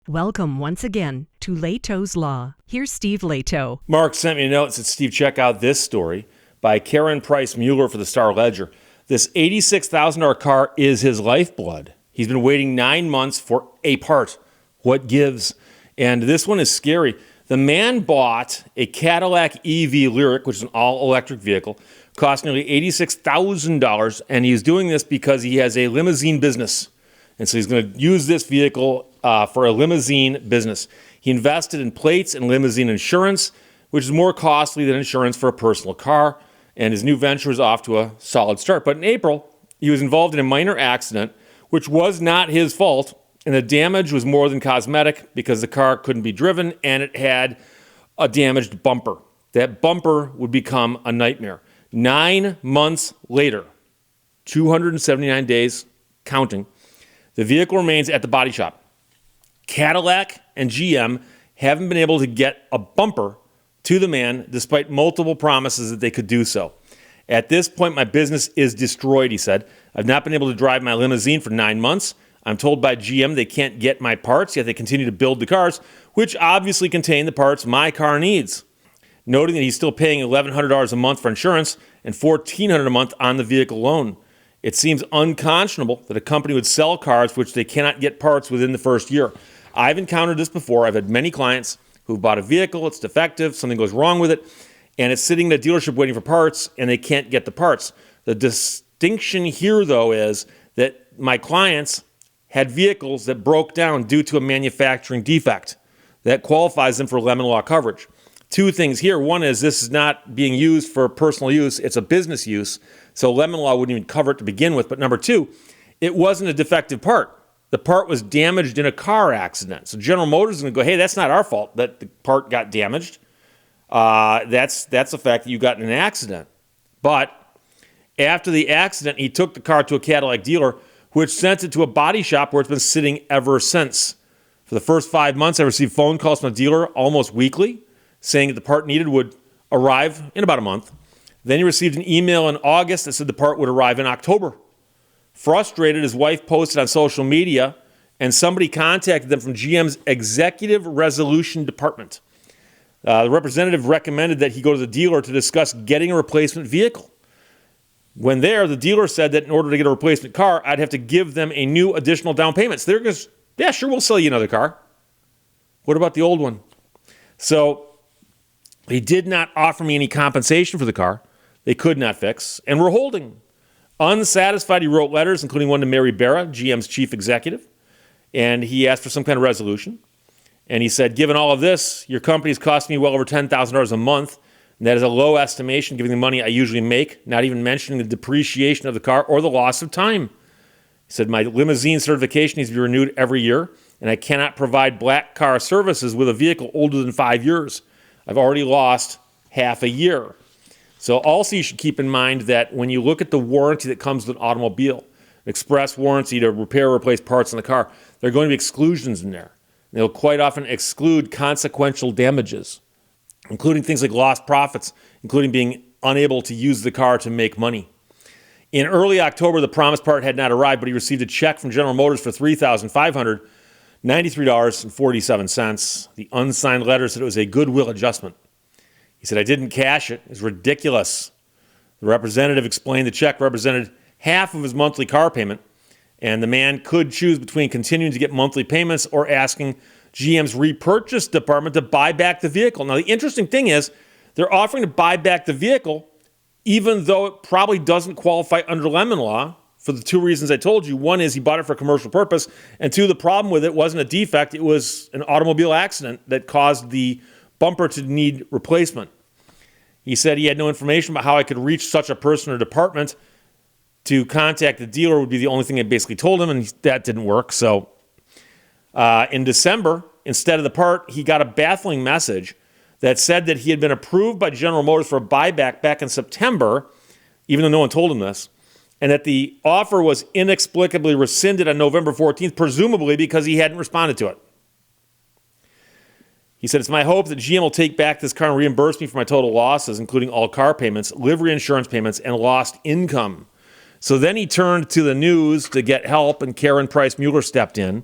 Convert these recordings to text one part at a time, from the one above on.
Welcome once again to Lehto's Law. Here's Steve Lehto. Mark sent me a note and said, Steve, check out this story by Karen Price Mueller for the Star Ledger. This $86,000 car is his lifeblood. He's been waiting 9 months for a part. What gives? And this one is scary. The man bought a Cadillac EV Lyric, which is an all-electric vehicle, cost nearly $86,000, and he's doing this because he has a limousine business. And so he's going to use this vehicle for a limousine business. He invested in plates and limousine insurance, which is more costly than insurance for a personal car. And his new venture is off to a solid start. But in April, he was involved in a minor accident, which was not his fault. And the damage was more than cosmetic because the car couldn't be driven and it had a damaged bumper. That bumper would become a nightmare. 9 months later, 279 days counting, the vehicle remains at the body shop. Cadillac and GM haven't been able to get a bumper to the man despite multiple promises that they could do so. At this point, my business is destroyed, he said. I've not been able to drive my limousine for 9 months. I'm told by GM they can't get my parts, yet they continue to build the cars, which obviously contain the parts my car needs. Noting that he's still paying $1,100 a month for insurance and $1,400 a month on the vehicle loan. It seems unconscionable that a company would sell cars for which they cannot get parts within the first year. I've encountered this before. I've had many clients who've bought a vehicle, it's defective, something goes wrong with it, and it's sitting in a dealership waiting for parts, and they can't get the parts. The distinction here, though, is that my clients had vehicles that broke down due to a manufacturing defect. That qualifies them for lemon law coverage. Two things here. One is this is not being used for personal use. It's a business use. So lemon law wouldn't even cover it to begin with. But number two, it wasn't a defective part. The part was damaged in a car accident. So General Motors is going to go, hey, that's not our fault that the part got damaged. That's the fact that you got in an accident. But after the accident, he took the car to a Cadillac dealer, which sent it to a body shop where it's been sitting ever since. For the first 5 months, I received phone calls from the dealer almost weekly, saying that the part needed would arrive in about a month. Then he received an email in August that said the part would arrive in October. Frustrated, his wife posted on social media, and somebody contacted them from GM's Executive Resolution Department. The representative recommended that he go to the dealer to discuss getting a replacement vehicle. When there, the dealer said that in order to get a replacement car, I'd have to give them a new additional down payment. So they're going to, yeah, sure, we'll sell you another car. What about the old one? So they did not offer me any compensation for the car. They could not fix, and we're holding. Unsatisfied, he wrote letters, including one to Mary Barra, GM's chief executive, and he asked for some kind of resolution. And he said, given all of this, your company's costing me well over $10,000 a month, and that is a low estimation given the money I usually make, not even mentioning the depreciation of the car or the loss of time. He said, my limousine certification needs to be renewed every year, and I cannot provide black car services with a vehicle older than 5 years. I've already lost half a year. So also you should keep in mind that when you look at the warranty that comes with an automobile, express warranty to repair or replace parts in the car, there are going to be exclusions in there. They'll quite often exclude consequential damages, including things like lost profits, including being unable to use the car to make money. In early October, the promised part had not arrived, but he received a check from General Motors for $3,593.47. The unsigned letter said it was a goodwill adjustment. He said, I didn't cash it. It's ridiculous. The representative explained the check represented half of his monthly car payment, and the man could choose between continuing to get monthly payments or asking GM's repurchase department to buy back the vehicle. Now, the interesting thing is they're offering to buy back the vehicle even though it probably doesn't qualify under lemon law for the two reasons I told you. One is he bought it for commercial purpose, and two, the problem with it wasn't a defect. It was an automobile accident that caused the bumper to need replacement. He said he had no information about how I could reach such a person or department. To contact the dealer would be the only thing I basically told him, and that didn't work. So in December, instead of the part, he got a baffling message that said that he had been approved by General Motors for a buyback back in September, even though no one told him this, and that the offer was inexplicably rescinded on November 14th, presumably because he hadn't responded to it. He said, it's my hope that GM will take back this car and reimburse me for my total losses, including all car payments, livery insurance payments, and lost income. So then he turned to the news to get help, and Karen Price Mueller stepped in.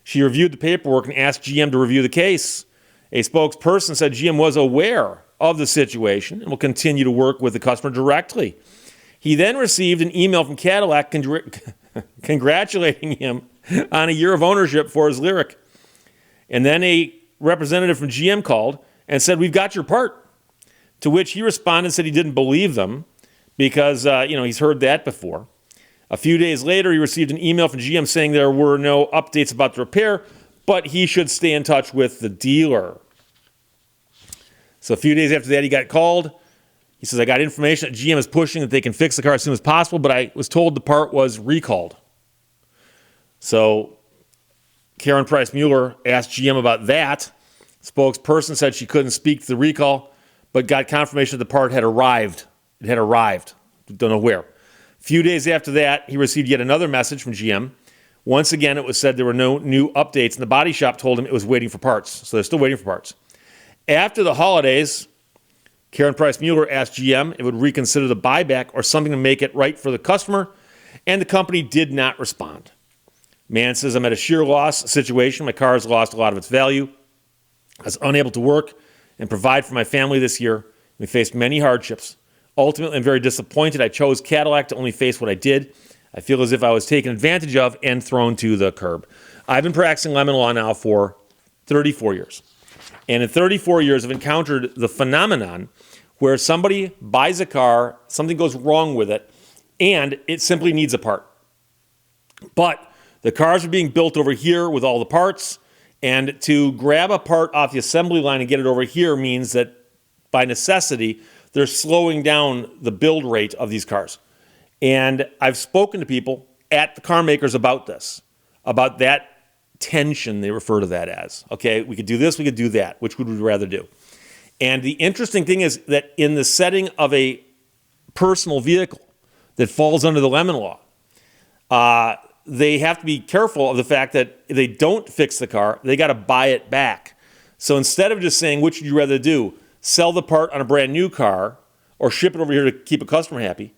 She reviewed the paperwork and asked GM to review the case. A spokesperson said GM was aware of the situation and will continue to work with the customer directly. He then received an email from Cadillac congratulating him on a year of ownership for his Lyriq. And then a representative from GM called and said, "We've got your part." To which he responded and said he didn't believe them because, he's heard that before. A few days later, he received an email from GM saying there were no updates about the repair, but he should stay in touch with the dealer. So a few days after that, he got called. He says, "I got information that GM is pushing that they can fix the car as soon as possible, but I was told the part was recalled." So Karen Price Mueller asked GM about that. Spokesperson said she couldn't speak to the recall, but got confirmation that the part had arrived. It had arrived. Don't know where. A few days after that, he received yet another message from GM. Once again, it was said there were no new updates, and the body shop told him it was waiting for parts. So they're still waiting for parts. After the holidays, Karen Price Mueller asked GM if it would reconsider the buyback or something to make it right for the customer, and the company did not respond. Man says, "I'm at a sheer loss situation. My car has lost a lot of its value. I was unable to work and provide for my family this year. We faced many hardships. Ultimately, I'm very disappointed. I chose Cadillac to only face what I did. I feel as if I was taken advantage of and thrown to the curb." I've been practicing lemon law now for 34 years. And in 34 years, I've encountered the phenomenon where somebody buys a car, something goes wrong with it, and it simply needs a part. But the cars are being built over here with all the parts, and to grab a part off the assembly line and get it over here means that by necessity, they're slowing down the build rate of these cars. And I've spoken to people at the car makers about this, about that tension they refer to that as. Okay, we could do this, we could do that. Which would we rather do? And the interesting thing is that in the setting of a personal vehicle that falls under the lemon law, they have to be careful of the fact that if they don't fix the car, they got to buy it back. So instead of just saying, which would you rather do? Sell the part on a brand new car or ship it over here to keep a customer happy,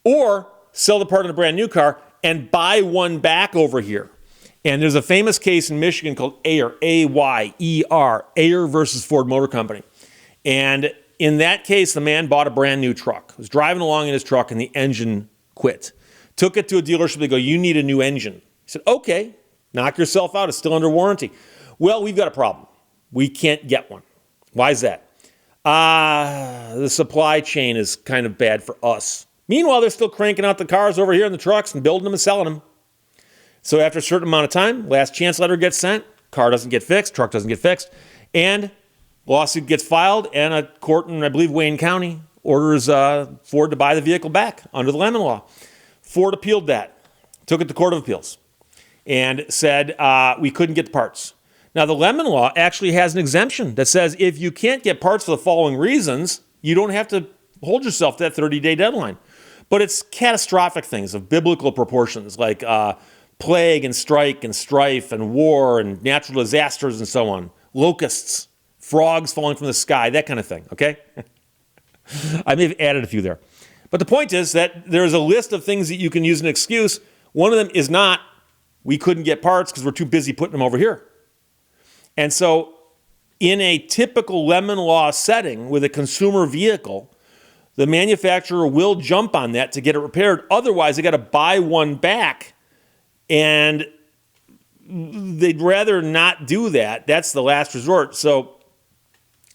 or sell the part on a brand new car and buy one back over here. And there's a famous case in Michigan called Ayer, A-Y-E-R, Ayer versus Ford Motor Company. And in that case, the man bought a brand new truck, was driving along in his truck, and the engine quit. Took it to a dealership. They go, "You need a new engine." He said, "Okay, knock yourself out. It's still under warranty." "Well, we've got a problem. We can't get one." "Why is that?" The supply chain is kind of bad for us." Meanwhile, they're still cranking out the cars over here in the trucks and building them and selling them. So after a certain amount of time, last chance letter gets sent, car doesn't get fixed, truck doesn't get fixed, and lawsuit gets filed, and a court in, I believe, Wayne County orders Ford to buy the vehicle back under the lemon law. Ford appealed that, took it to Court of Appeals, and said we couldn't get the parts. Now, the lemon law actually has an exemption that says if you can't get parts for the following reasons, you don't have to hold yourself to that 30-day deadline. But it's catastrophic things of biblical proportions, like plague and strike and strife and war and natural disasters and so on, locusts, frogs falling from the sky, that kind of thing, okay? I may have added a few there. But the point is that there's a list of things that you can use as an excuse. One of them is not, we couldn't get parts because we're too busy putting them over here. And so in a typical lemon law setting with a consumer vehicle, the manufacturer will jump on that to get it repaired. Otherwise, they got to buy one back, and they'd rather not do that. That's the last resort. So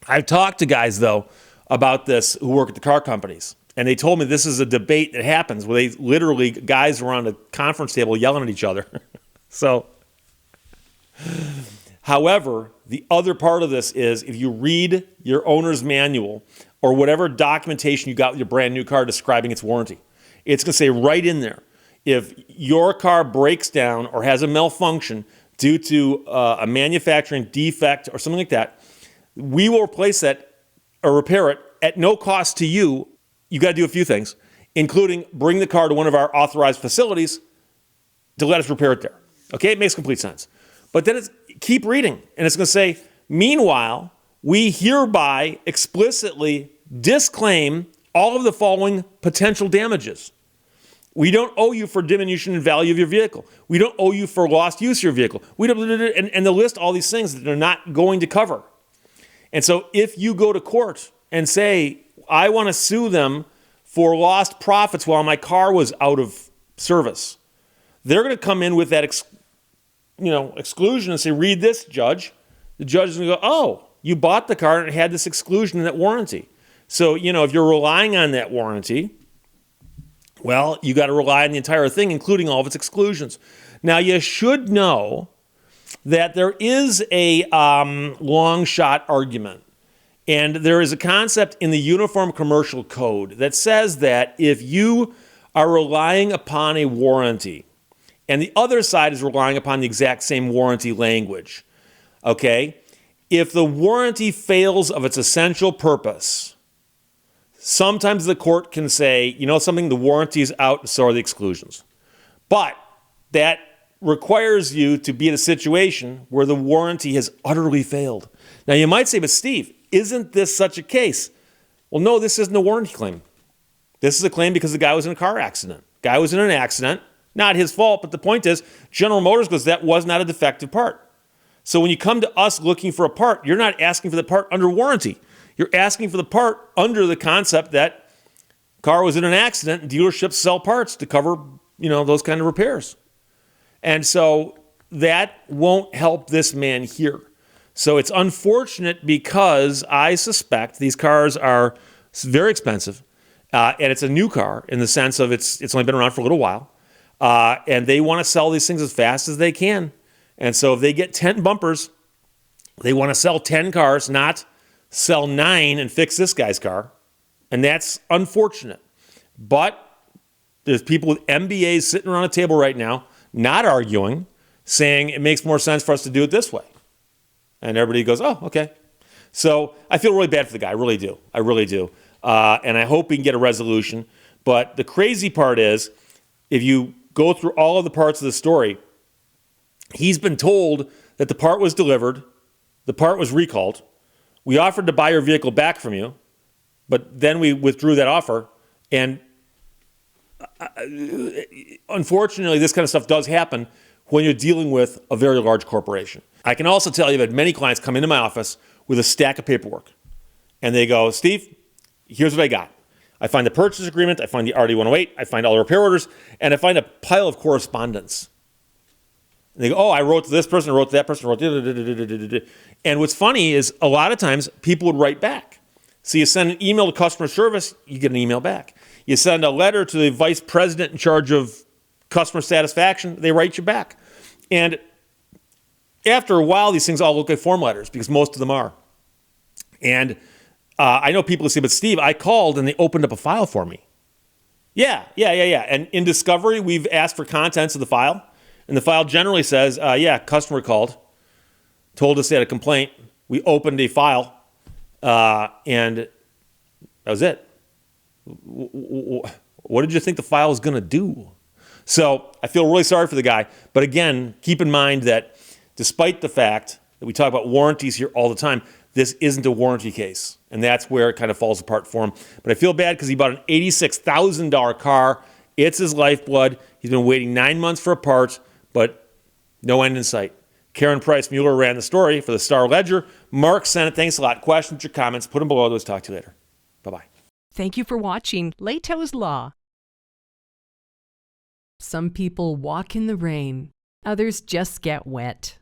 I've talked to guys, though, about this who work at the car companies. And they told me this is a debate that happens where they literally, guys are around a conference table yelling at each other. So, however, the other part of this is if you read your owner's manual or whatever documentation you got with your brand new car describing its warranty, it's going to say right in there, if your car breaks down or has a malfunction due to a manufacturing defect or something like that, we will replace that or repair it at no cost to you. You got to do a few things, including bring the car to one of our authorized facilities to let us repair it there. Okay, it makes complete sense. But then keep reading, and it's going to say, meanwhile, we hereby explicitly disclaim all of the following potential damages. We don't owe you for diminution in value of your vehicle. We don't owe you for lost use of your vehicle. We don't, and they'll list all these things that they're not going to cover. And so if you go to court and say, I want to sue them for lost profits while my car was out of service, they're going to come in with that exclusion and say, read this, judge. The judge is going to go, oh, you bought the car and it had this exclusion in that warranty. So, if you're relying on that warranty, well, you got to rely on the entire thing, including all of its exclusions. Now, you should know that there is a long shot argument. And there is a concept in the Uniform Commercial Code that says that if you are relying upon a warranty and the other side is relying upon the exact same warranty language, okay, if the warranty fails of its essential purpose, sometimes the court can say, something, the warranty is out, so are the exclusions. But that requires you to be in a situation where the warranty has utterly failed. Now, you might say, but Steve, isn't this such a case? Well, no, this isn't a warranty claim. This is a claim because the guy was in a car accident. Guy was in an accident, not his fault, but the point is, General Motors goes, that was not a defective part. So when you come to us looking for a part, you're not asking for the part under warranty. You're asking for the part under the concept that car was in an accident and dealerships sell parts to cover, those kind of repairs. And so that won't help this man here. So it's unfortunate because I suspect these cars are very expensive, and it's a new car in the sense of it's only been around for a little while, and they want to sell these things as fast as they can. And so if they get 10 bumpers, they want to sell 10 cars, not sell 9 and fix this guy's car. And that's unfortunate. But there's people with MBAs sitting around a table right now, not arguing, saying it makes more sense for us to do it this way. And everybody goes, oh, okay. So I feel really bad for the guy. I really do. And I hope we can get a resolution. But the crazy part is, if you go through all of the parts of the story, he's been told that the part was delivered, the part was recalled, we offered to buy your vehicle back from you, but then we withdrew that offer. And unfortunately, this kind of stuff does happen when you're dealing with a very large corporation. I can also tell you that many clients come into my office with a stack of paperwork. And they go, Steve, here's what I got. I find the purchase agreement, I find the RD-108, I find all the repair orders, and I find a pile of correspondence. And they go, oh, I wrote to this person, I wrote to that person, I wrote to... And what's funny is a lot of times people would write back. So you send an email to customer service, you get an email back. You send a letter to the vice president in charge of customer satisfaction, they write you back. And after a while, these things all look like form letters because most of them are. And I know people who say, but Steve, I called and they opened up a file for me. Yeah. And in Discovery, we've asked for contents of the file. And the file generally says, customer called, told us they had a complaint. We opened a file, and that was it. What did you think the file was going to do? So I feel really sorry for the guy. But again, keep in mind that despite the fact that we talk about warranties here all the time, this isn't a warranty case. And that's where it kind of falls apart for him. But I feel bad because he bought an $86,000 car. It's his lifeblood. He's been waiting 9 months for a part, but no end in sight. Karen Price Mueller ran the story for the Star Ledger. Mark sent it. Thanks a lot. Questions or comments, put them below. Let's talk to you later. Bye-bye. Thank you for watching Lehto's Law. Some people walk in the rain. Others just get wet.